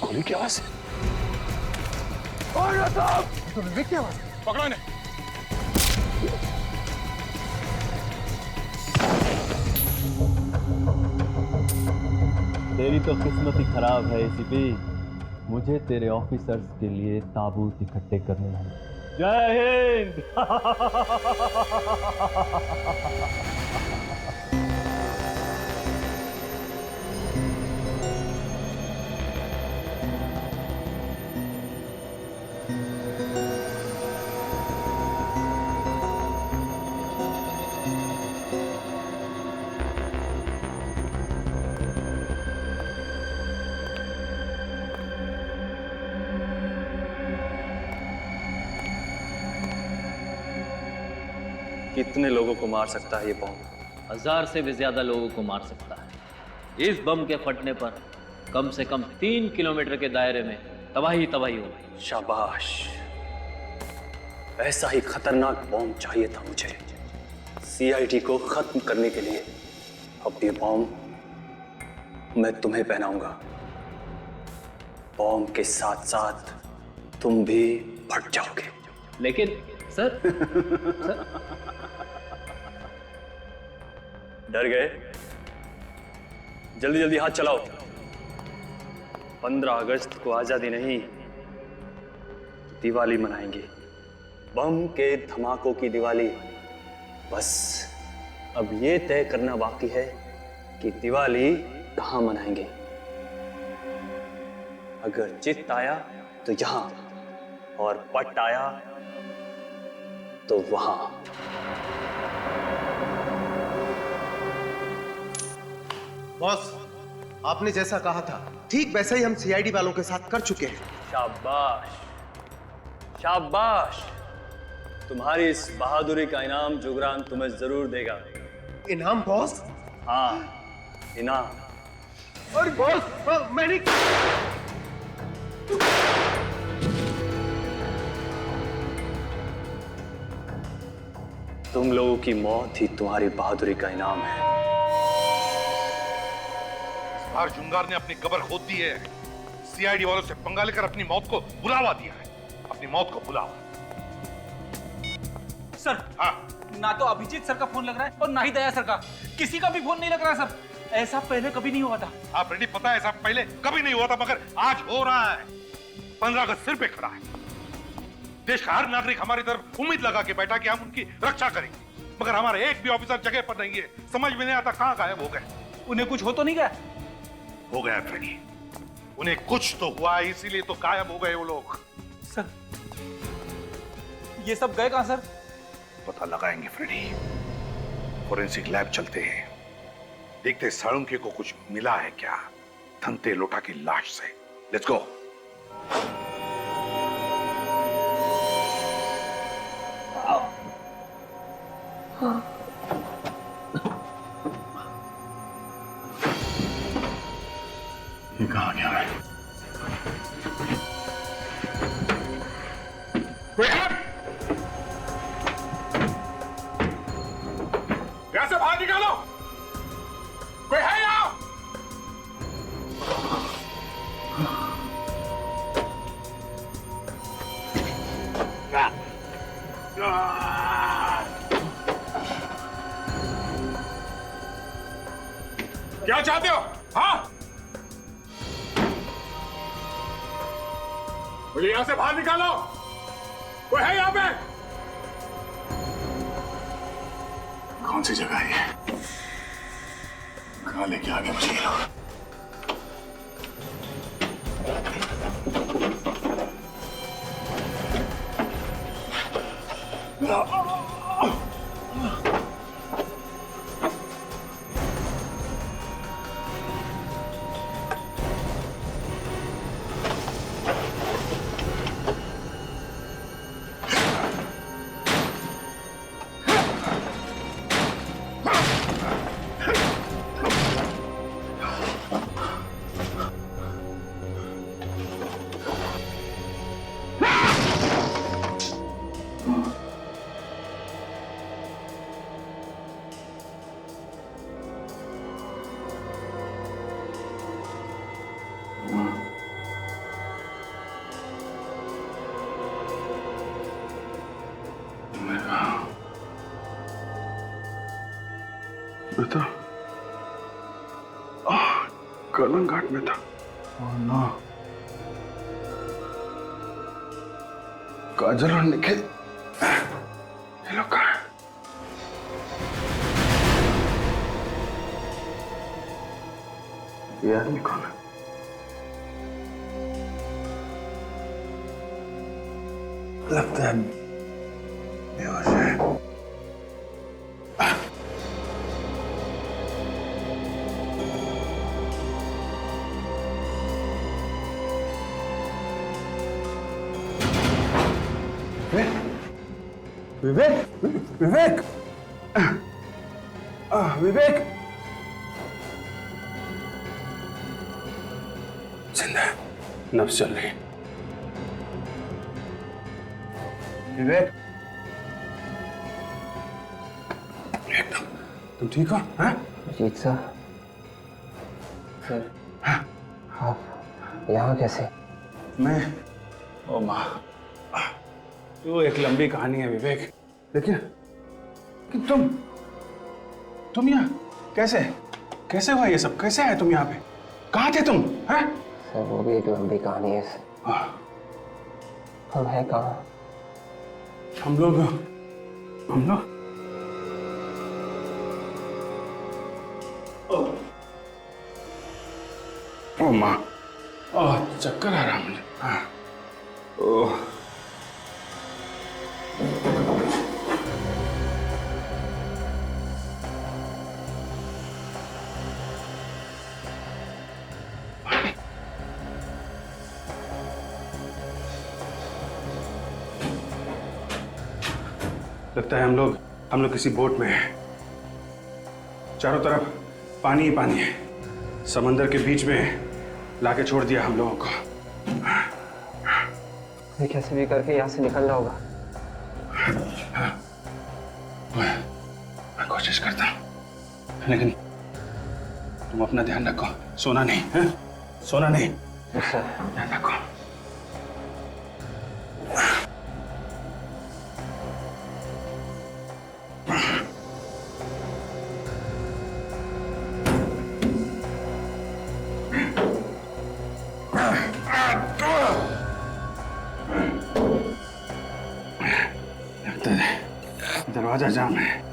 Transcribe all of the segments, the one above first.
गोली की आवाज है। तो विवेक की आवाज। पकड़ो इन्हें। तेरी तो किस्मत ही खराब है एसीपी। मुझे तेरे ऑफिसर्स के लिए ताबूत इकट्ठे करने हैं। जय हिंद। कितने लोगों को मार सकता है ये बम? 1000 से भी ज्यादा लोगों को मार सकता है। इस बम के फटने पर कम से कम 3 किलोमीटर के दायरे में तबाही तबाही हो गई। शाबाश, ऐसा ही खतरनाक बम चाहिए था मुझे सीआईडी को खत्म करने के लिए। अब ये बम मैं तुम्हें पहनाऊंगा। बम के साथ साथ तुम भी फट जाओगे। लेकिन सर, डर गए? जल्दी जल्दी हाथ चलाओ। 15 अगस्त को आजादी नहीं, दिवाली मनाएंगे। बम के धमाकों की दिवाली। बस अब ये तय करना बाकी है कि दिवाली कहां मनाएंगे। अगर चित आया तो यहां, और पट आया तो वहां। बॉस, आपने जैसा कहा था ठीक वैसा ही हम सीआईडी वालों के साथ कर चुके हैं। शाबाश, शाबाश। तुम्हारी इस बहादुरी का इनाम जुगरान तुम्हें जरूर देगा। इनाम बॉस? हाँ, इनाम। अरे बॉस, मैंने तुम लोगों की मौत ही तुम्हारी बहादुरी का इनाम है। इस बार जुंगार ने अपनी कब्र खोद दी है। सीआईडी वालों से पंगा लेकर अपनी मौत को बुलावा दिया है। अपनी मौत को बुलावा। सर, हाँ, ना तो अभिजीत सर का फोन लग रहा है और ना ही दया सर का। किसी का भी फोन नहीं लग रहा सर। ऐसा पहले कभी नहीं हुआ था। हाँ फ्रेडी, पता है ऐसा पहले कभी नहीं हुआ था, मगर आज हो रहा है। 15 अगस्त सिर पे खड़ा है। देश का हर नागरिक हमारी तरफ उम्मीद लगा के बैठा कि हम उनकी रक्षा करेंगे, मगर हमारे एक भी ऑफिसर जगह पर नहीं है। समझ में नहीं आता कहां गायब हो गए। उन्हें कुछ हो तो नहीं गया? हो गया फ्रेडी, उन्हें कुछ तो हुआ, इसीलिए तो गायब हो गए वो लोग। सर, ये सब गए कहां सर? पता लगाएंगे फ्रेडी। फोरेंसिक लैब चलते हैं, देखते साळुंके को कुछ मिला है क्या धनते लोटा की लाश से। Let's go. ये कहां गया है? यहां से बाहर निकालो। कोई है यहाँ? क्या चाहते हो? हाँ, मुझे यहां से बाहर निकालो। कोई है यहाँ पे? कौन सी जगह है ये? कहाँ लेके आ गए मुझे ये लोग? तो कर्लन घाट में था। Oh no. काजल और निखिल ये लोग कहाँ हैं? ये आदमी कौन है? लगता है बेहोश है। विवेक, विवेक, विवेक, जिंदा है, नब्ज चल रही है। विवेक, एकदम तुम ठीक हो? हाँ? जीत सर, आप यहाँ कैसे? मैं, ओ माँ, वो एक लंबी कहानी है विवेक, लेकिन कि तुम यहाँ कैसे कैसे हुआ ये सब? कैसे आए तुम यहाँ पे? कहाँ थे तुम? हैं? सर वो भी एक लंबी कहानी है सर। हम हैं कहाँ? हम लोग ओ माँ, चक्कर आ रहा मुझे। हाँ, ओह, लगता है हम लोग किसी बोट में हैं। चारों तरफ पानी ही पानी है। समंदर के बीच में लाके छोड़ दिया हम लोगों को। ये कैसे भी करके यहाँ से निकलना होगा। मैं कोशिश करता हूँ, लेकिन तुम अपना ध्यान रखो, सोना नहीं है? सोना नहीं। सर ध्यान रखो। दरवाजा जाम है।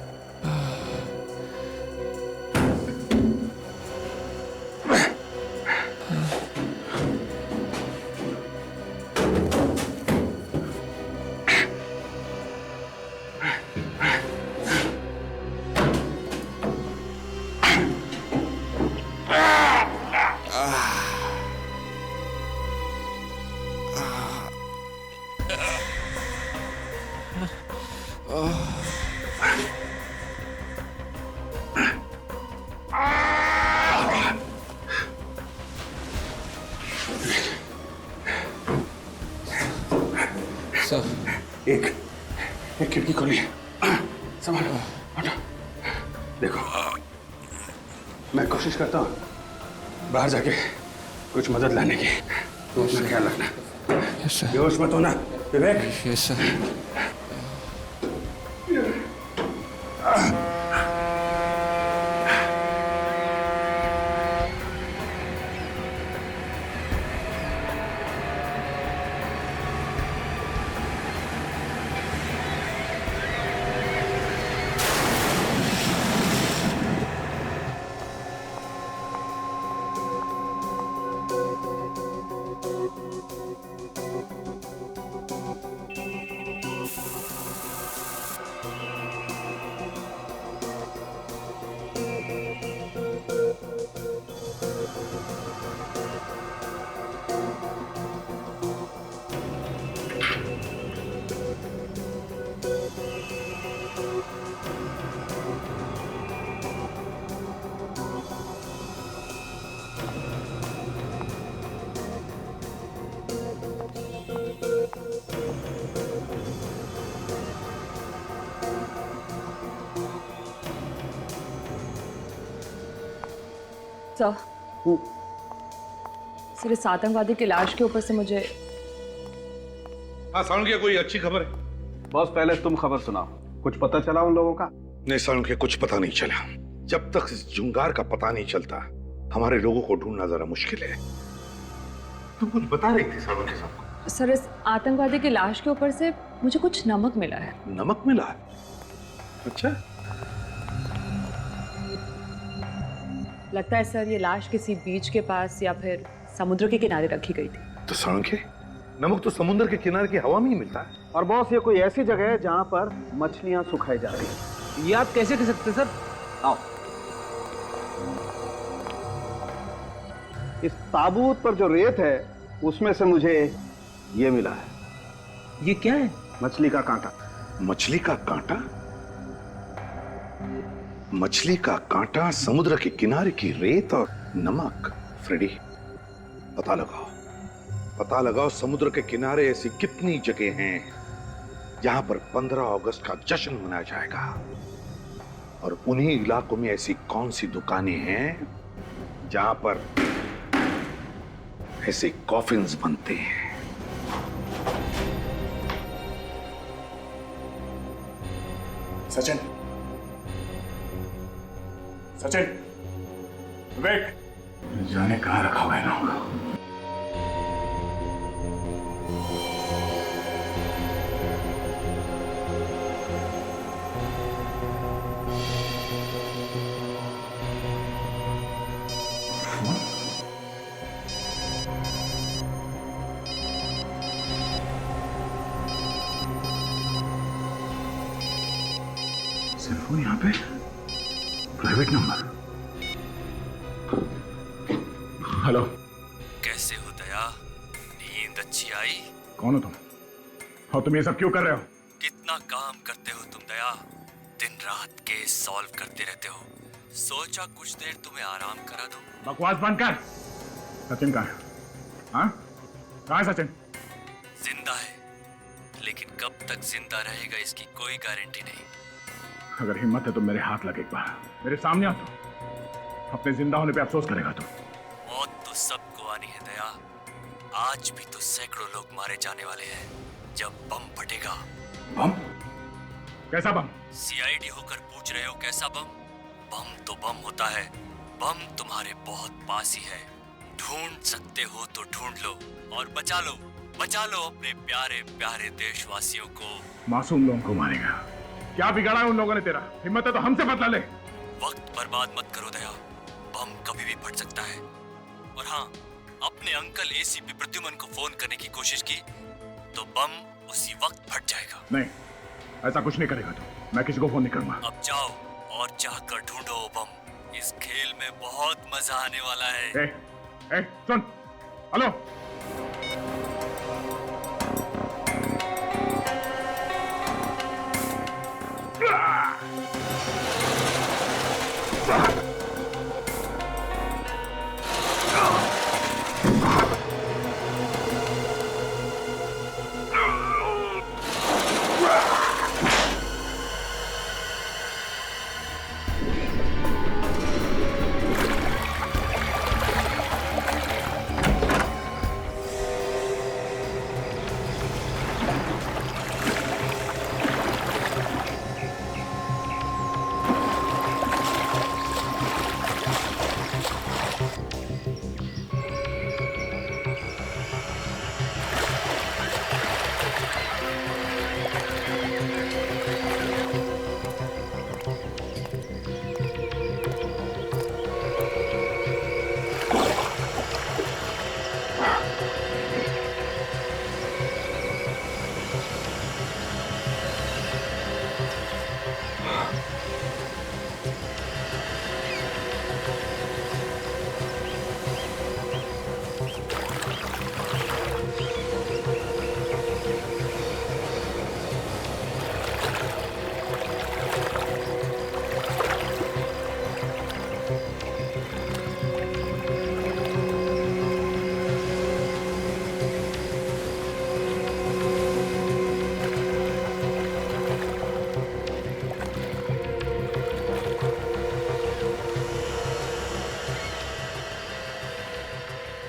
एक खिड़की खोली है। संभालो, हटो। देखो, मैं कोशिश करता हूँ बाहर जाके कुछ मदद लाने की। तुम अपना ख्याल रखना। बेहोश मत होना विवेक। Yes sir. सर इस आतंकवादी की लाश के ऊपर से मुझे सालुंखे कोई अच्छी खबर है? बॉस पहले तुम खबर सुनाओ, कुछ पता चला उन लोगों का? नहीं सालुंखे कुछ पता नहीं चला। जब तक इस जुंगार का पता नहीं चलता हमारे लोगों को ढूंढना जरा मुश्किल है। तुम कुछ बता रही थी सर के साथ। सर, इस आतंकवादी की लाश के ऊपर से मुझे कुछ नमक मिला है। नमक मिला है? अच्छा। लगता है सर ये लाश किसी बीच के पास या फिर समुद्र के किनारे रखी गई थी। तो सड़के नमक तो समुद्र के किनारे की हवा में ही मिलता है। और बॉस, ये कोई ऐसी जगह है जहां पर मछलियां सुखाई जा रही हैं। ये आप कैसे कह सकते सर? आओ। इस ताबूत पर जो रेत है उसमें से मुझे ये मिला है। ये क्या है? मछली का कांटा। मछली का कांटा? मछली का कांटा, समुद्र के किनारे की रेत और नमक। फ्रेडी, पता लगाओ समुद्र के किनारे ऐसी कितनी जगह हैं जहां पर 15 अगस्त का जश्न मनाया जाएगा, और उन्हीं इलाकों में ऐसी कौन सी दुकानें हैं जहां पर ऐसे कॉफिन्स बनते हैं। सचिन, वेट। जाने कहां रखा हुआ है ना। सिर्फ यहाँ पे प्राइवेट नंबर। हेलो, कैसे हो दया? नींद अच्छी आई? कौन हो तुम? और तुम ये सब क्यों कर रहे हो? कितना काम करते हो तुम दया, दिन रात केस सॉल्व करते रहते हो। सोचा कुछ देर तुम्हें आराम करा दो। बकवास बंद कर। सचिन कहाँ है? हाँ, कहाँ है सचिन? जिंदा है, लेकिन कब तक जिंदा रहेगा इसकी कोई गारंटी नहीं। अगर हिम्मत है तो मेरे हाथ लगे एक बार, मेरे सामने आ। तो अपने जिंदा होने पे अफसोस करेगा तो। मौत तो सबको आनी है दया। आज भी तो सैकड़ों लोग मारे जाने वाले हैं जब बम फटेगा। बम? कैसा बम? सीआईडी होकर पूछ रहे हो कैसा बम? बम तो बम होता है। बम तुम्हारे बहुत पास ही है। ढूंढ सकते हो तो ढूंढ लो और बचा लो अपने प्यारे प्यारे देशवासियों को। मासूम लोगों को मारेगा? क्या बिगाड़ा है उन लोगों ने तेरा? हिम्मत है तो हमसे बदला ले। वक्त बर्बाद मत करो दया, बम कभी भी फट सकता है। और हाँ, अपने अंकल एसीपी प्रद्युमन को फोन करने की कोशिश की तो बम उसी वक्त फट जाएगा। नहीं, ऐसा कुछ नहीं करेगा तो मैं किसी को फोन नहीं करूंगा। अब जाओ और चाहकर ढूंढो वो बम। इस खेल में बहुत मजा आने वाला है। सुन, हेलो।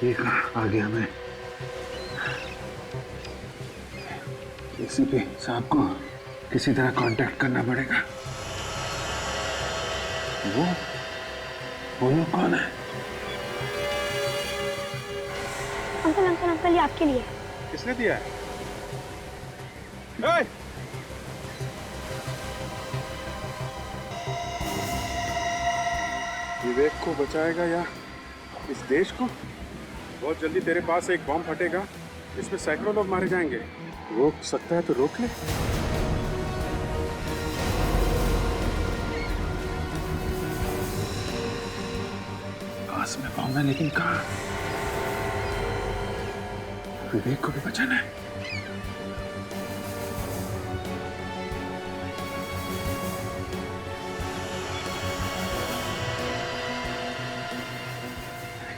ये कहाँ आ गया मैं? एसीपी साहब को किसी तरह कांटेक्ट करना पड़ेगा। वो लोग कौन है? अंकल अंकल अंकल, ये आपके लिए। किसने दिया है? विवेक को बचाएगा या इस देश को? बहुत जल्दी तेरे पास एक बॉम्ब फटेगा, इसमें सैकड़ों लोग मारे जाएंगे। रोक सकता है तो रोक ले। पास में बॉम्ब है, लेकिन कहाँ? विवेक को भी बचाना है।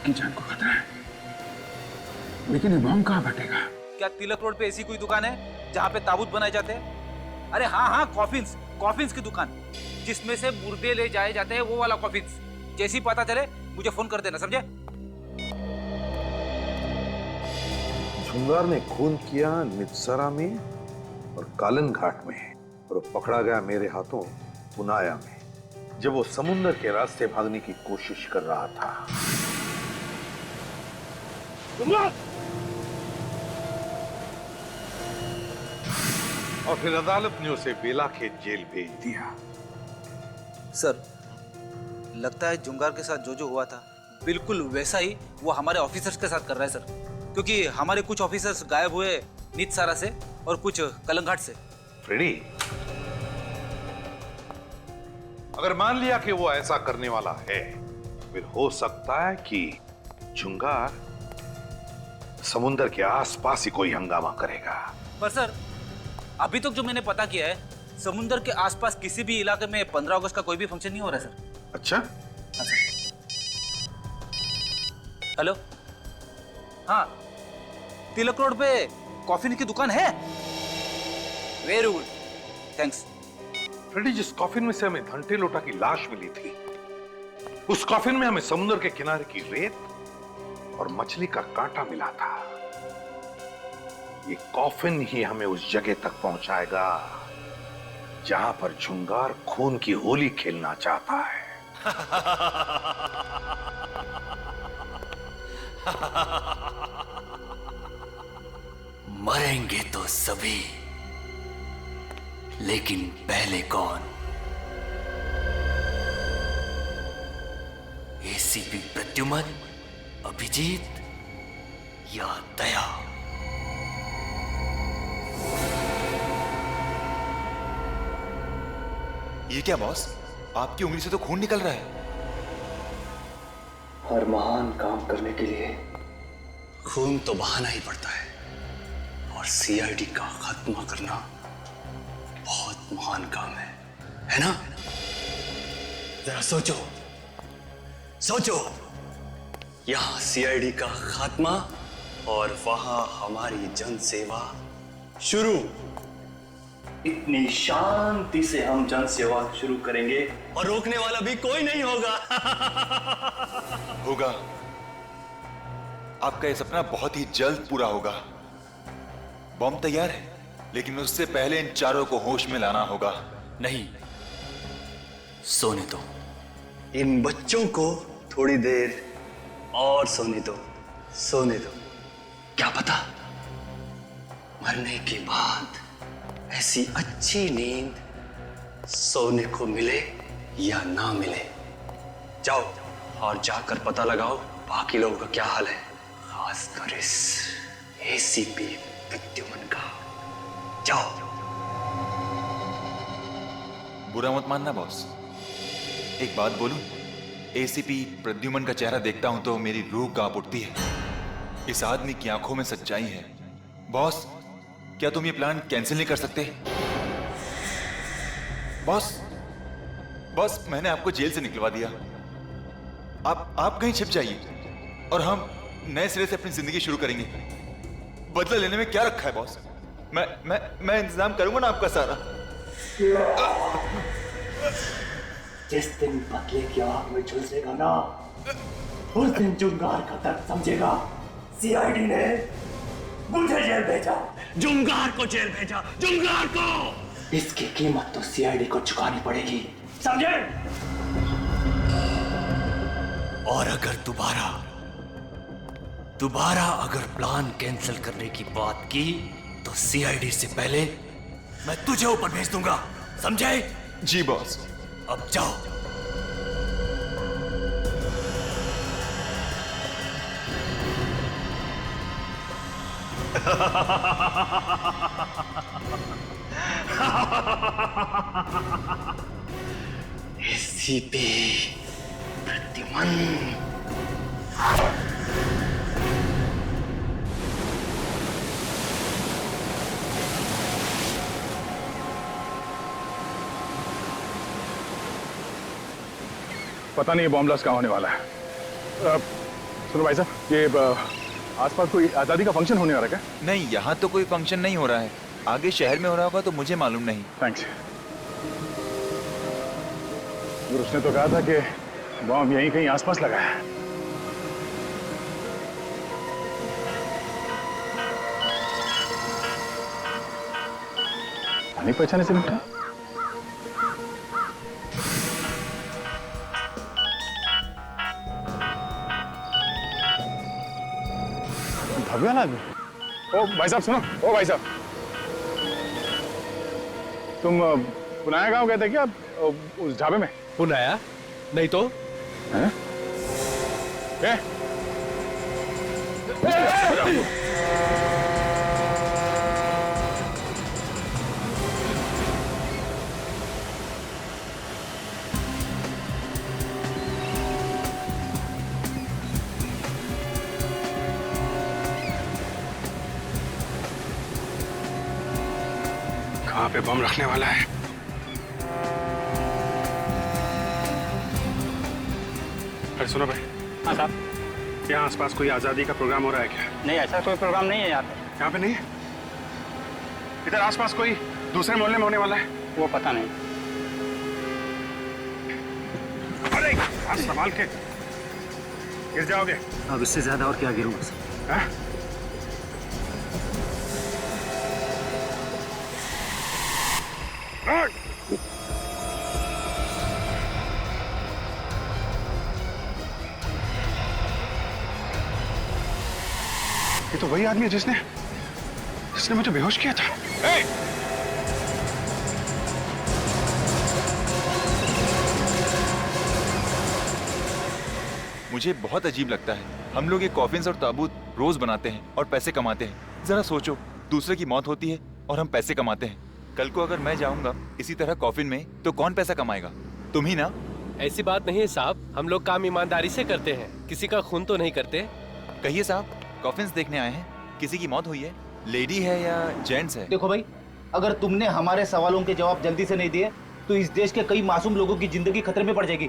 की जान को खतरा है, लेकिन ये बॉम्ब कहाँ फटेगा? क्या तिलक रोड पे ऐसी कोई दुकान है जहाँ पे ताबूत बनाए जाते हैं? अरे हाँ हाँ, कॉफिन्स, कॉफिन्स की दुकान, जिसमें से मुर्दे ले जाए जाते हैं, वो वाला कॉफिन्स। जैसे ही पता चले मुझे फोन कर देना, समझे? झुंगार ने खून किया नित्सरा में और कालन घाट में, और वो पकड़ा गया मेरे हाथों पुनाया में, जब वो समुद्र के रास्ते भागने की कोशिश कर रहा था। और फिर अदालत ने उसे बेलाखेत जेल भेज दिया। सर, लगता है जुंगार के साथ जो जो हुआ था बिल्कुल वैसा ही वो हमारे ऑफिसर्स के साथ कर रहा है सर, क्योंकि हमारे कुछ ऑफिसर्स गायब हुए नित्सारा से और कुछ कलंघाट से। फ्रेडी, अगर मान लिया कि वो ऐसा करने वाला है, फिर हो सकता है कि जुंगार समुद्र के आसपास ही कोई हंगामा करेगा। पर सर, अभी तक जो मैंने पता किया है, समुद्र के आसपास किसी भी इलाके में 15 अगस्त का कोई भी फंक्शन नहीं हो रहा है सर। अच्छा? हाँ सर। हेलो, हाँ, तिलक रोड पे कॉफी की दुकान है। Very good, thanks. फ्रेडी, जिस कॉफिन में से हमें घंटे लोटा की लाश मिली थी, उस कॉफिन में हमें समुद्र के किनारे की रेत और मछली का कांटा मिला था। ये कॉफिन ही हमें उस जगह तक पहुंचाएगा जहां पर झुंगार खून की होली खेलना चाहता है। मरेंगे तो सभी, लेकिन पहले कौन? एसीपी प्रद्युमन, अभिजीत या दया? ये क्या बॉस, आपकी उंगली से तो खून निकल रहा है। हर महान काम करने के लिए खून तो बहाना ही पड़ता है, और सीआईडी का खात्मा करना बहुत महान काम है ना? जरा सोचो, सोचो, यहां सीआईडी का खात्मा और वहां हमारी जन सेवा शुरू। इतनी शांति से हम जन सेवा शुरू करेंगे और रोकने वाला भी कोई नहीं होगा। होगा। आपका यह सपना बहुत ही जल्द पूरा होगा। बॉम्ब तैयार है, लेकिन उससे पहले इन चारों को होश में लाना होगा। नहीं, सोने दो। इन बच्चों को थोड़ी देर और सोने दो, सोने दो। क्या पता मरने के बाद ऐसी अच्छी नींद सोने को मिले या ना मिले। जाओ और जाकर पता लगाओ बाकी लोगों का क्या हाल है, खासकर इस एसीपी प्रद्युमन का। जाओ। बुरा मत मानना बॉस, एक बात बोलूं? एसीपी प्रद्युमन का चेहरा देखता हूं तो मेरी रूह कांप उठती है। इस आदमी की आंखों में सच्चाई है। बॉस, क्या तुम ये प्लान कैंसिल नहीं कर सकते? बॉस, बॉस, मैंने आपको जेल से निकलवा दिया। आप कहीं छिप जाइए और हम नए सिरे से अपनी जिंदगी शुरू करेंगे। बदला लेने में क्या रखा है बॉस? मैं इंतजाम करूंगा ना आपका सारा। जिस दिन बदले की आग में झुलसेगा ना, उस दिन जुंगार का दर्द समझेगा। सीआईडी ने मुझे जेल भेजा, जुंगार को जेल भेजा, जुंगार को। इसकी कीमत तो सीआईडी को चुकानी पड़ेगी, समझे? और अगर दोबारा अगर प्लान कैंसिल करने की बात की तो सीआईडी से पहले मैं तुझे ऊपर भेज दूंगा, समझे? जी बॉस। अब जाओ। एसीपी प्रद्युमन। पता नहीं ये बॉम्ब ब्लास्ट कहाँ होने वाला है। सुनो भाई साहब, ये आसपास कोई आज़ादी का फंक्शन होने वाला है क्या? नहीं, यहाँ तो कोई फंक्शन नहीं हो रहा है। आगे शहर में हो रहा होगा तो मुझे मालूम नहीं। थैंक्स। उसने तो कहा था कि बॉम्ब यहीं कहीं आसपास लगा है। नहीं पहचाने से मिलता। भगवान आदमी। ओ भाई साहब सुनो, ओ भाई साहब, तुम पुनाया गांव गए थे क्या उस ढाबे में? पुनाया? नहीं तो। हैं? कहाँ पे बम रखने वाला है? अरे सुनो भाई। हाँ साहब। यहाँ आसपास कोई आज़ादी का प्रोग्राम हो रहा है क्या? नहीं, ऐसा कोई प्रोग्राम नहीं है यहाँ पे। यहाँ पे नहीं है? इधर आसपास कोई दूसरे मोहल्ले में होने वाला है? वो पता नहीं। अरे हाथ संभाल के, गिर जाओगे। अब इससे ज्यादा और क्या गिरूंगा सर? हाँ? ये तो वही आदमी है जिसने मुझे बेहोश किया था। मुझे बहुत अजीब लगता है। हम लोग ये कॉफिन्स और ताबूत रोज बनाते हैं और पैसे कमाते हैं। जरा सोचो, दूसरे की मौत होती है और हम पैसे कमाते हैं। कल को अगर मैं जाऊंगा इसी तरह कॉफिन में तो कौन पैसा कमाएगा? तुम ही ना। ऐसी बात नहीं है साहब, हम लोग काम ईमानदारी से करते हैं, किसी का खून तो नहीं करते। कहिए साहब, कॉफिन्स देखने आए हैं, किसी की मौत हुई है? लेडी है या जेंट्स है? देखो भाई, अगर तुमने हमारे सवालों के जवाब जल्दी से नहीं दिए तो इस देश के कई मासूम लोगों की जिंदगी खतरे में पड़ जाएगी।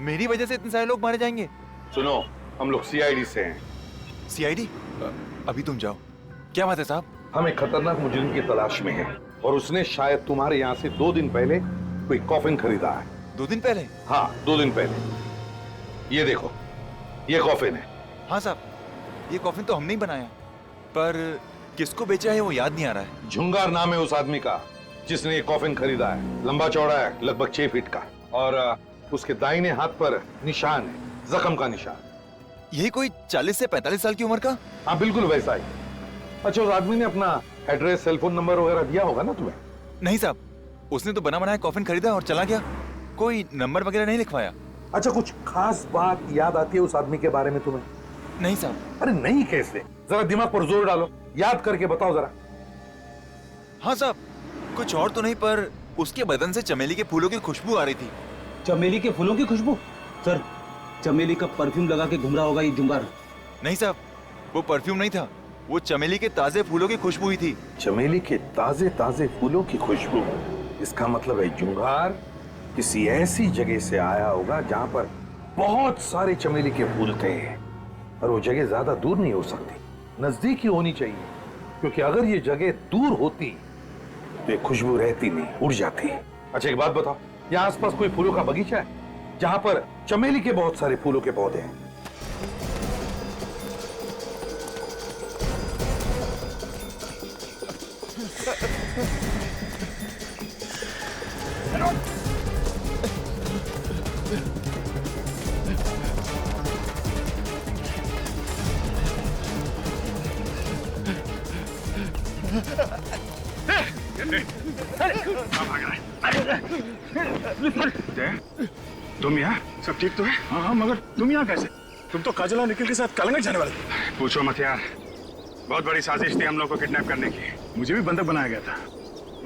मेरी वजह से इतने सारे लोग मारे जाएंगे? सुनो, हम लोग सीआईडी से हैं। सीआईडी? अभी तुम जाओ। क्या बात है साहब? हम एक खतरनाक मुजरिम की तलाश में हैं और उसने शायद तुम्हारे यहाँ से 2 दिन पहले कोई कॉफिन खरीदा है। 2 दिन पहले? हाँ, 2 दिन पहले। ये देखो, ये कॉफिन है। हाँ साहब, ये कॉफिन तो हमने ही बनाया, पर किसको बेचा है वो याद नहीं आ रहा है। झुंगार नाम है उस आदमी का जिसने ये कॉफिन खरीदा है। लंबा चौड़ा है, लगभग 6 फीट का, और उसके दाहिने हाथ पर निशान है, जख्म का निशान। यही कोई 40 से 45 साल की उम्र का? हाँ, बिल्कुल वैसा ही। अच्छा, उस आदमी ने अपना एड्रेस, सेल फोन नंबर वगैरह दिया होगा ना तुम्हें? नहीं साहब, उसने तो बना बनाया कॉफिन खरीदा और चला गया, कोई नंबर वगैरह नहीं लिखवाया। अच्छा, कुछ खास बात याद आती है उस आदमी के बारे में तुम्हें? नहीं साहब। अरे नहीं कैसे? जरा दिमाग पर जोर डालो, याद करके बताओ जरा। हाँ साहब, कुछ और तो नहीं, पर उसके बदन से चमेली के फूलों की खुशबू आ रही थी। चमेली के फूलों की खुशबू? सर, चमेली का परफ्यूम लगा के घूम रहा होगा ये जुंगार। नहीं साहब, वो परफ्यूम नहीं था, वो चमेली के ताजे फूलों की खुशबू ही थी। चमेली के ताजे ताजे फूलों की खुशबू? इसका मतलब है जुंगार किसी ऐसी जगह से आया होगा जहां पर बहुत सारे चमेली के फूल थे, और वो जगह ज्यादा दूर नहीं हो सकती, नजदीक ही होनी चाहिए, क्योंकि अगर ये जगह दूर होती तो ये खुशबू रहती नहीं, उड़ जाती। अच्छा, एक बात बताओ, यहाँ आसपास कोई फूलों का बगीचा है जहां पर चमेली के बहुत सारे फूलों के पौधे हैं? तुम यहाँ सब ठीक तो है? हाँ मगर तुम यहाँ कैसे? तुम तो काजल और निखिल के साथ कालंगट जाने वाले थे। पूछो मत यार, बहुत बड़ी साजिश थी हम लोग को किडनैप करने की। मुझे भी बंधक बनाया गया था।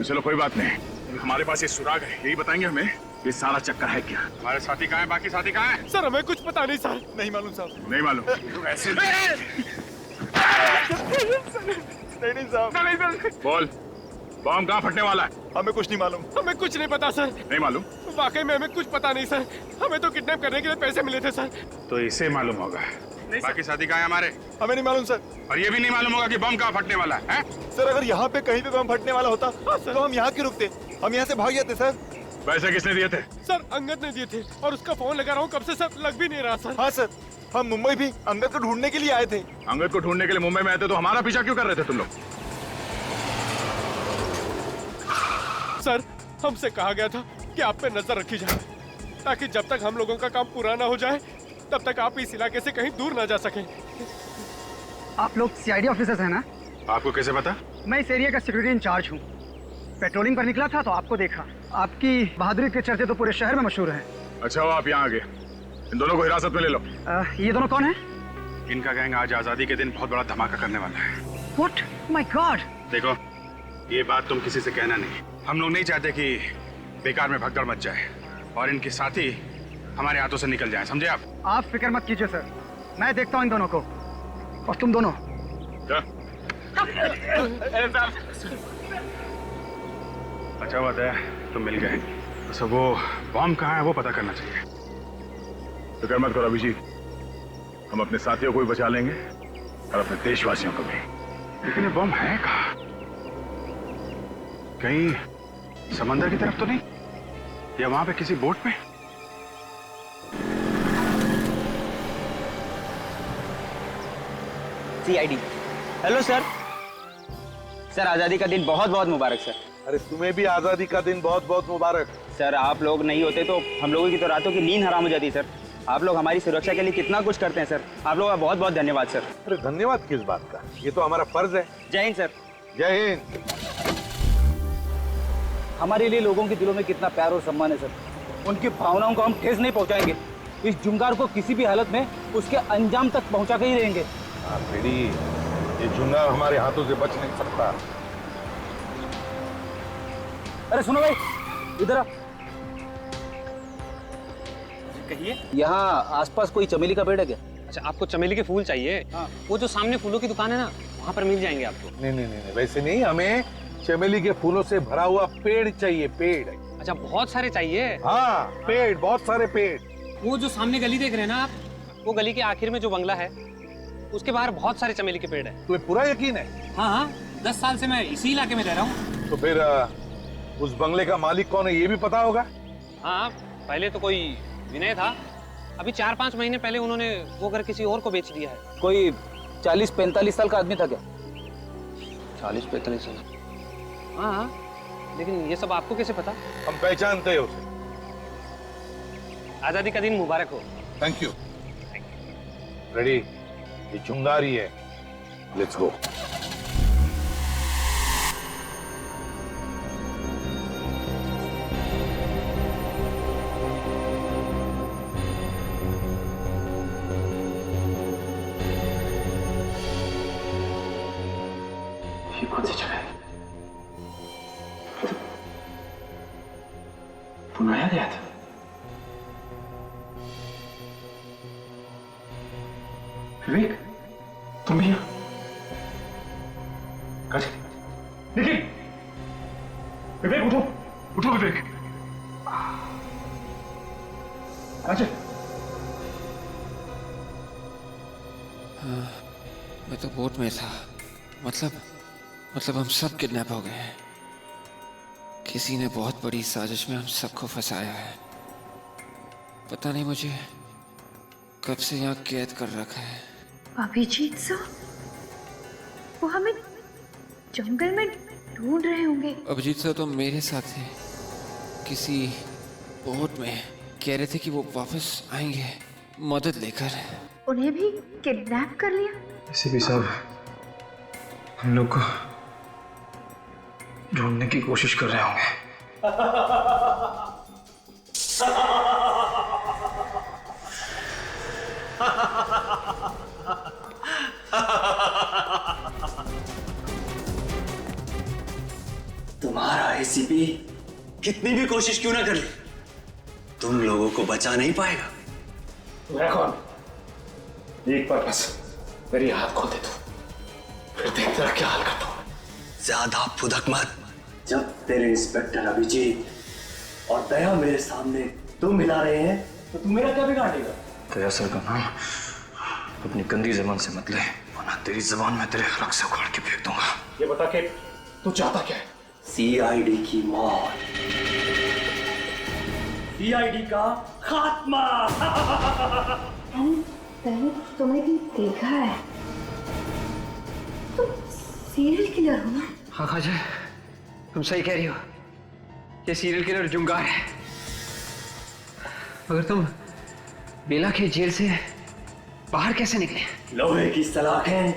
चलो कोई बात नहीं, हमारे पास ये सुराग है, यही बताएंगे हमें ये सारा चक्कर है क्या। हमारे साथी कहाँ है? बाकी साथी कहाँ है? सर हमें कुछ पता नहीं सर। नहीं मालूम साहब। नहीं मालूम? तो ऐसे नहीं साहब। बोल, बॉम्ब कहाँ फटने वाला है? हमें कुछ नहीं मालूम। हमें कुछ नहीं पता सर। नहीं मालूम? वाकई में हमें कुछ पता नहीं सर। हमें तो किडनैप करने के लिए पैसे मिले थे सर। तो इसे मालूम होगा। बाकी साथी कहाँ है हमारे? हमें नहीं मालूम सर। और ये भी नहीं मालूम होगा कि बम कहाँ फटने वाला है? सर अगर यहाँ पे कहीं पे बम फटने वाला होता तो हम यहाँ क्यों रुकते? हम यहाँ से भाग जाते सर। पैसे किसने दिए थे? सर अंगद ने दिए थे और उसका फोन लगा रहा हूँ कब से सर, लग भी नहीं रहा सर। हाँ सर, हम मुंबई भी अंगद को ढूंढने के लिए आए थे। अंगद को ढूंढने के लिए मुंबई में आए थे तो हमारा पीछा क्यों कर रहे थे तुम लोग? सर हमसे कहा गया था कि आप पे नजर रखी जाए ताकि जब तक हम लोगों का काम पूरा ना हो जाए तब तक आप इस इलाके से कहीं दूर ना जा सकें। आप लोग सीआईडी ऑफिसर्स हैं ना? आपको कैसे पता? मैं इस एरिया का सिक्योरिटी इंचार्ज हूँ। पेट्रोलिंग पर निकला था तो आपको देखा। आपकी बहादुरी के चर्चे तो पूरे शहर में मशहूर हैं। अच्छा वो आप यहाँ आ गए, इन दोनों को हिरासत में ले लो। ये दोनों कौन है? इनका गैंग आज आजादी के दिन बहुत बड़ा धमाका करने वाला है। What? My God! देखो ये बात तुम किसी से कहना नहीं। हम लोग नहीं चाहते कि बेकार में भगदड़ मच जाए और इनके साथी हमारे हाथों से निकल जाएं, समझे आप? आप फिक्र मत कीजिए सर, मैं देखता हूँ इन दोनों को। और तुम दोनों अच्छा बात है तुम मिल गए। अच्छा वो बॉम्ब कहाँ है वो पता करना चाहिए। फिक्र मत करो अभिजीत, हम अपने साथियों को भी बचा लेंगे और अपने देशवासियों को भी। लेकिन ये बॉम्ब है कहाँ? कहीं समंदर की तरफ तो नहीं, या वहां पे किसी बोट में? सीआईडी। Hello sir. सर आजादी का दिन बहुत बहुत मुबारक सर। अरे तुम्हें भी आजादी का दिन बहुत बहुत मुबारक। सर आप लोग नहीं होते तो हम लोगों की तो रातों की नींद हराम हो जाती सर। आप लोग हमारी सुरक्षा के लिए कितना कुछ करते हैं सर। आप लोगों का बहुत बहुत धन्यवाद सर। अरे धन्यवाद किस बात का, ये तो हमारा फर्ज है। जय हिंद सर। जय हिंद। हमारे लिए लोगों के दिलों में कितना प्यार और सम्मान है सर। उनकी भावनाओं को हम ठेस नहीं पहुंचाएंगे। इस जुंगार को किसी भी हालत में उसके अंजाम तक पहुंचा के ही रहेंगे। बेटी, ये जुंगार हमारे हाथों से बच नहीं सकता। अरे सुनो भाई, इधर आ। कहिए। यहाँ आसपास कोई चमेली का पेड़ है क्या? अच्छा आपको चमेली के फूल चाहिए? हाँ। वो जो सामने फूलों की दुकान है ना, वहाँ पर मिल जाएंगे आपको। नहीं नहीं नहीं, वैसे नहीं, हमें चमेली के फूलों से भरा हुआ पेड़ चाहिए। पेड़। अच्छा बहुत सारे चाहिए? हाँ पेड़, बहुत सारे पेड़। वो जो सामने गली देख रहे हैं ना आप, वो गली के आखिर में जो बंगला है उसके बाहर बहुत सारे चमेली के पेड़ है। तुम्हें पूरा यकीन है? हाँ हाँ, 10 साल से मैं इसी इलाके में रह रहा हूँ। तो फिर उस बंगले का मालिक कौन है ये भी पता होगा? हाँ पहले तो कोई विनय था, अभी 4-5 महीने पहले उन्होंने वो घर किसी और को बेच दिया है। कोई 40-45 साल का आदमी था क्या? 40-45 साल? हाँ लेकिन ये सब आपको कैसे पता? हम पहचानते हैं उसे। आजादी का दिन मुबारक हो। Thank you. रेडी, ये चुंगारी है। Let's go. ये कौन सी जगह है? बुलाया गया था। विवेक, तुम भी यहाँ? निखिल, विवेक उठो, उठो विवेक। अजय, मैं तो बोट में था। मतलब हम सब किडनैप हो गए हैं। किसी ने बहुत बड़ी साजिश में हम सबको फंसाया है। पता नहीं मुझे कब से यहाँ कैद कर रखा है। अभिजीत साहब, वो हमें जंगल में ढूंढ रहे होंगे। अभिजीत सर तो मेरे साथ थे, किसी बोट में। कह रहे थे कि वो वापस आएंगे मदद लेकर। उन्हें भी किडनैप कर लिया? एसीपी साहब, हम लोग को ढूंढने की कोशिश कर रहे होंगे। तुम्हारा एसीपी कितनी भी कोशिश क्यों ना कर ले, तुम लोगों को बचा नहीं पाएगा। मैं कौन? एक बार बस मेरी हाथ खोल दे तू, फिर देख तेरा क्या हाल करता हूं। ज्यादा फुदक मत। जब तेरे इंस्पेक्टर अभिजीत और दया मेरे सामने तुम मिला रहे हैं तो तू मेरा क्या बिगाड़ेगा? दया सर का नाम अपनी गंदी जबान से मत ले, वरना तेरी जबान में तेरे हलक से उखाड़ के फेंक दूंगा। ये बता के तू चाहता क्या है? सीआईडी की मौत, सीआईडी का खात्मा। मैंने तुम्हें भी देखा है, तुम सीरियल किलर हो ना? हाँ खाजा, तुम सही कह रही हो, ये सीरियल किलर जुंगार है। मगर तुम बेला के जेल से बाहर कैसे निकले? लोहे की सलाखें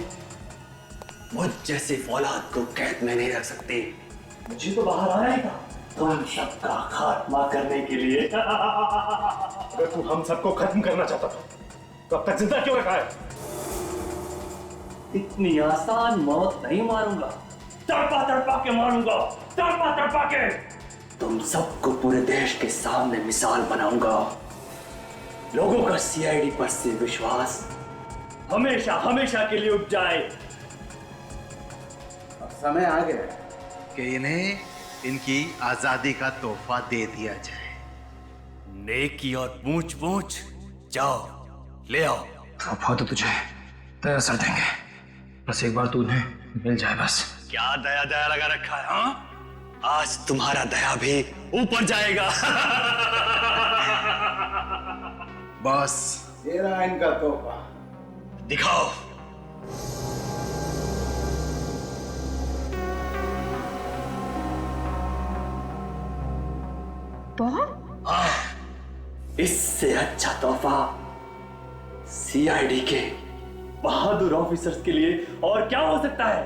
मुझ जैसे फौलाद को कैद में नहीं रख सकते। मुझे तो बाहर आना ही था तुम सबका खात्मा करने के लिए। अगर तू हम सबको खत्म करना चाहता था तो अब तक जिंदा क्यों रखा है? इतनी आसान मौत नहीं मारूंगा, तड़पा तड़पा के मारूंगा, तड़पा तड़पा के। तुम सबको पूरे देश के सामने मिसाल बनाऊंगा। लोगों का सीआईडी पर से विश्वास हमेशा हमेशा के लिए उठ जाए। अब समय आ गया कि इन्हें इनकी आजादी का तोहफा दे दिया जाए। नेकी और पूछ पूछ, जाओ ले आओ। तोहफा तो तुझे दया सर देंगे, बस एक बार तू उन्हें मिल जाए बस। क्या दया दया लगा रखा है? हाँ, आज तुम्हारा दया भी ऊपर जाएगा। बस ये रहा इनका तोहफा, दिखाओ। बॉम्ब? हाँ, इससे अच्छा तोहफा सीआईडी के बहादुर ऑफिसर्स के लिए और क्या हो सकता है?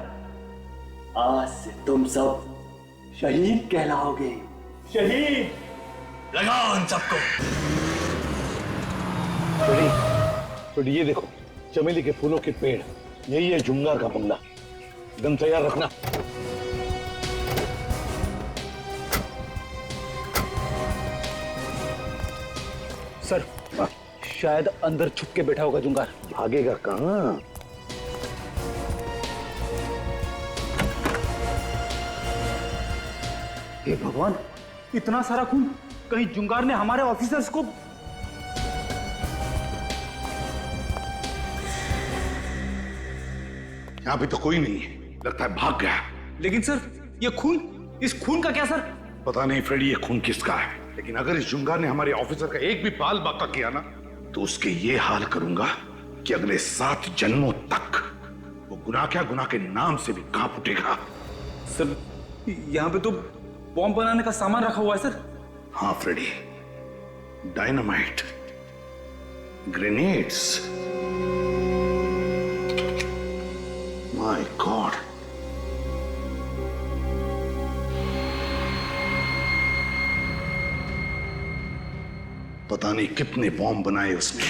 आज से तुम सब शहीद कहलाओगे। शहीद। लगाओ उन सबको। तो ये देखो, चमेली के फूलों के पेड़, यही है जुंगार का बंगला। एकदम तैयार रखना। सर, शायद अंदर छुप के बैठा होगा जुंगार। भागेगा कहाँ? हे भगवान, इतना सारा खून! कहीं जुंगार ने हमारे ऑफिसर्स को... यहाँ पे तो कोई नहीं है, लगता है भाग गया। लेकिन सर, ये खून, इस खून का क्या सर? पता नहीं फ्रेडी, ये खून किसका है, लेकिन अगर इस जुंगार ने हमारे ऑफिसर का एक भी बाल बाका किया ना, तो उसके ये हाल करूंगा कि अगले 7 जन्मों तक वो गुनाह क्या, गुनाह के नाम से भी कांप उठेगा। सर, यहाँ पे तो बॉम्ब बनाने का सामान रखा हुआ है सर। हाँ Freddie, dynamite, grenades. My god, पता नहीं कितने बॉम्ब बनाए उसने,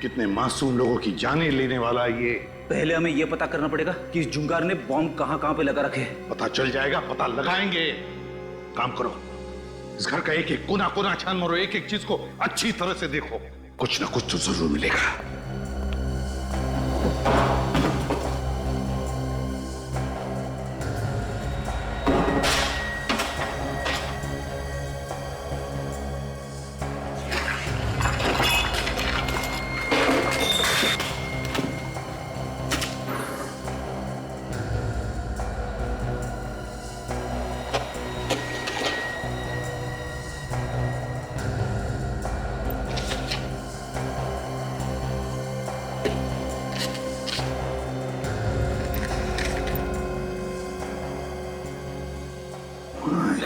कितने मासूम लोगों की जानें लेने वाला ये। पहले हमें यह पता करना पड़ेगा कि इस जुंगार ने बॉम्ब कहां पे लगा रखे हैं। पता चल जाएगा, पता लगाएंगे। काम करो, इस घर का एक एक कोना कोना छान मारो, एक एक चीज को अच्छी तरह से देखो, कुछ ना कुछ तो जरूर मिलेगा।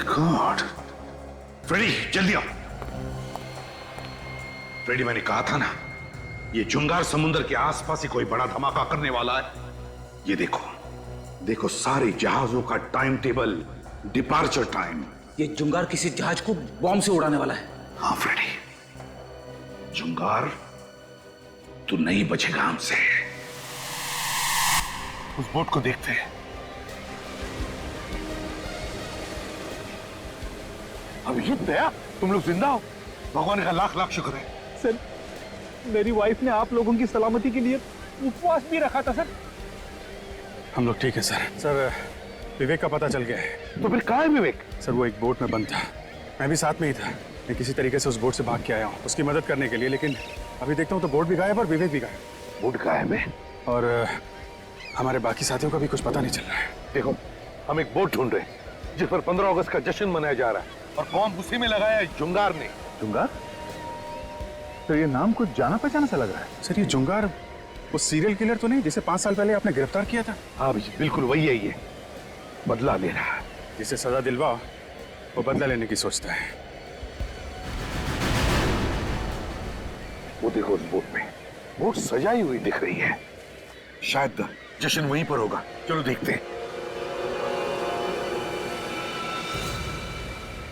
गॉड, फ्रेडी जल्दी आओ। फ्रेडी, मैंने कहा था ना, ये जुंगार समुद्र के आसपास ही कोई बड़ा धमाका करने वाला है। ये देखो, देखो सारे जहाजों का टाइम टेबल, डिपार्चर टाइम। ये जुंगार किसी जहाज को बॉम्ब से उड़ाने वाला है। हाँ फ्रेडी, जुंगार तू नहीं बचेगा हमसे। उस बोट को देखते हैं। अभिजीत दया, तुम लोग जिंदा हो, भगवान का लाख लाख शुक्र है। सर, मेरी वाइफ ने आप लोगों की सलामती के लिए उपवास भी रखा था सर। हम लोग ठीक है सर। सर, विवेक का पता चल गया है। तो फिर कहाँ है विवेक? सर, वो एक बोट में बंद था, मैं भी साथ में ही था। मैं किसी तरीके से उस बोट से भाग के आया हूँ उसकी मदद करने के लिए, लेकिन अभी देखता हूँ तो बोट भी गायब और विवेक भी गायब। बोट गायब है और हमारे बाकी साथियों का भी कुछ पता नहीं चल रहा है। देखो, हम एक बोट ढूंढ रहे हैं जिस पर 15 अगस्त का जश्न मनाया जा रहा है, और बॉम्ब उसी में लगाया है जुंगार ने। जुंगार? तो ये नाम कुछ जाना पहचाना सा लग रहा है। सर, ये जुंगार वो सीरियल किलर तो नहीं जिसे 5 साल पहले आपने गिरफ्तार किया था? हाँ अभिजीत, बिल्कुल वही है। ये बदला ले रहा है। जिसे सजा दिलवाओ वो बदला लेने की सोचता है। वो देखो उस बोट में, बोट सजाई हुई दिख रही है। शायद जश्न वहीं पर होगा। चलो देखते हैं।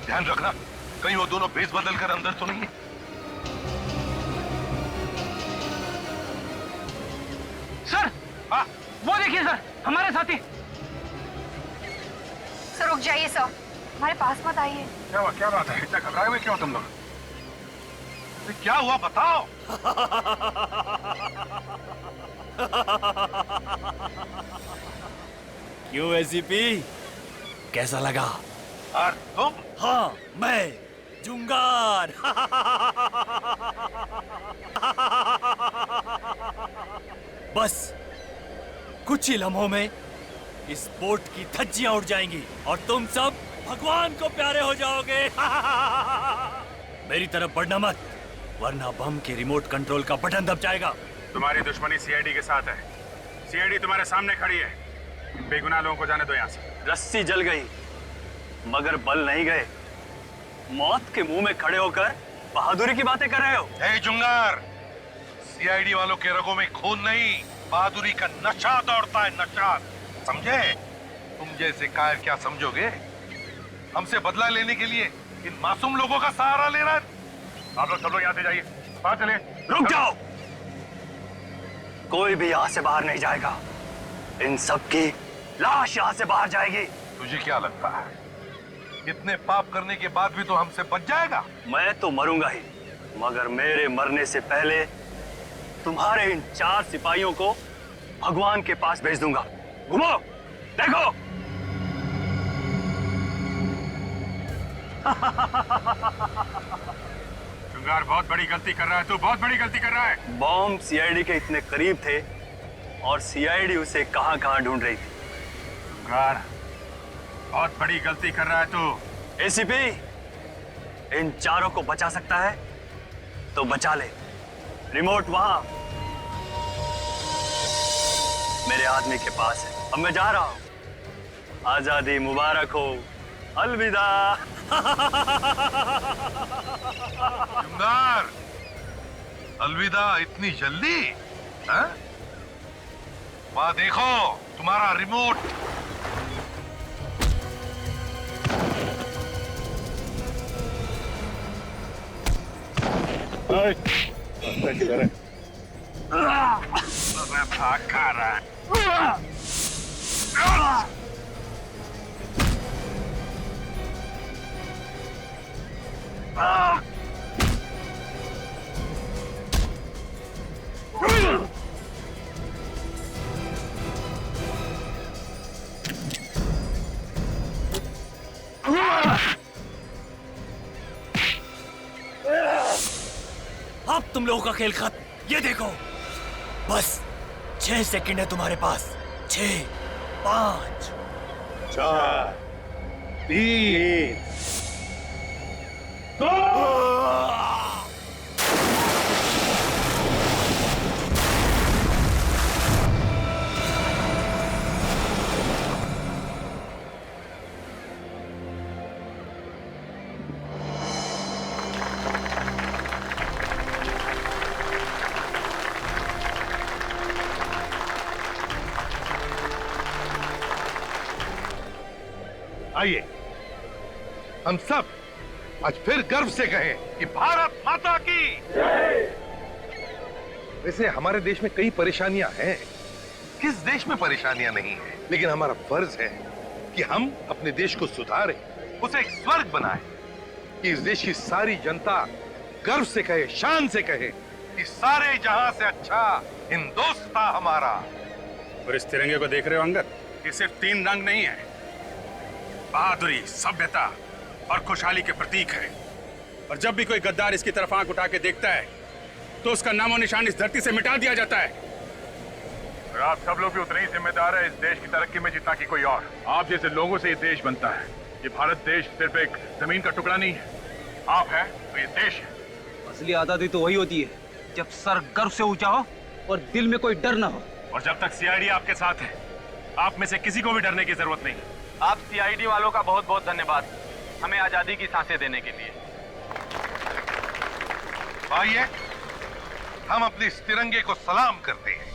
ध्यान रखना कहीं वो दोनों भेस बदल कर अंदर तो नहीं है। सर, वो देखिए सर, हमारे साथी। सर रुक जाइए सर, हमारे पास मत आइए। क्या हुआ? क्या बात है? इतना घबराए हुए क्यों तुम लोग? क्या हुआ बताओ। क्यों एसीपी, कैसा लगा? और तुम? हाँ, मैं जुंगार। बस कुछ ही लम्हों में इस बोट की धज्जियां उड़ जाएंगी और तुम सब भगवान को प्यारे हो जाओगे। मेरी तरफ बढ़ना मत, वरना बम के रिमोट कंट्रोल का बटन दब जाएगा। तुम्हारी दुश्मनी सीआईडी के साथ है। सीआईडी तुम्हारे सामने खड़ी है। बेगुनाह लोगों को जाने दो यहाँ से। रस्सी जल गई मगर बल नहीं गए। मौत के मुंह में खड़े होकर बहादुरी की बातें कर रहे हो। हे जुंगार, सीआईडी वालों के रगों में खून नहीं, बहादुरी का नशा दौड़ता है, नशा। समझे? तुम जैसे कायर क्या समझोगे? हमसे बदला लेने के लिए इन मासूम लोगों का सहारा ले रहा है। आप लोग सब लोग यहाँ से जाइए, बाहर चले। रुक जाओ, कोई भी यहाँ से बाहर नहीं जाएगा। इन सब की लाश यहाँ से बाहर जाएगी। तुझे क्या लगता है इतने पाप करने के बाद भी तो हमसे बच जाएगा? मैं तो मरूंगा ही, मगर मेरे मरने से पहले तुम्हारे इन 4 सिपाहियों को भगवान के पास भेज दूंगा। घूमो, देखो। जुंगार, बहुत बड़ी गलती कर रहा है तू, बहुत बड़ी गलती कर रहा है। बॉम्ब सीआईडी के इतने करीब थे और सीआईडी उसे कहां-कहां ढूंढ रही थी। जुंगार, बहुत बड़ी गलती कर रहा है तू। एसीपी, इन 4 को बचा सकता है तो बचा ले। रिमोट वहां मेरे आदमी के पास है। अब मैं जा रहा हूं। आजादी मुबारक हो। अलविदा। जुंगार, अलविदा इतनी जल्दी? हाँ? वहां देखो तुम्हारा रिमोट। किधर है? मैं भाग खा रहा है। अब तुम लोगों का खेल खत्म। ये देखो, बस 6 सेकंड है तुम्हारे पास। 6, 5, 4, 3, 2। आइए हम सब आज फिर गर्व से कहें कि भारत माता की जय। वैसे हमारे देश में कई परेशानियां हैं, किस देश में परेशानियां नहीं है, लेकिन हमारा फर्ज है कि हम अपने देश को सुधारें, उसे एक स्वर्ग बनाएं, कि इस देश की सारी जनता गर्व से कहे, शान से कहे कि सारे जहां से अच्छा हिंदुस्तान हमारा। और इस तिरंगे को देख रहे हो अंगद, ये सिर्फ 3 रंग नहीं है, बहादुरी, सभ्यता और खुशहाली के प्रतीक है। और जब भी कोई गद्दार इसकी तरफ आंख उठा के देखता है तो उसका नामो निशान इस धरती से मिटा दिया जाता है। और आप सब लोग भी उतने ही जिम्मेदार है इस देश की तरक्की में जितना कि कोई और। आप जैसे लोगों से ये देश बनता है। ये भारत देश सिर्फ एक जमीन का टुकड़ा नहीं है, आप है तो ये देश है। असली आजादी तो वही होती है जब सर गर्व से ऊंचा हो और दिल में कोई डर ना हो। और जब तक सीआईडी आपके साथ है, आप में से किसी को भी डरने की जरूरत नहीं। आप सीआईडी वालों का बहुत बहुत धन्यवाद हमें आजादी की सांसें देने के लिए। आइए हम अपने इस तिरंगे को सलाम करते हैं।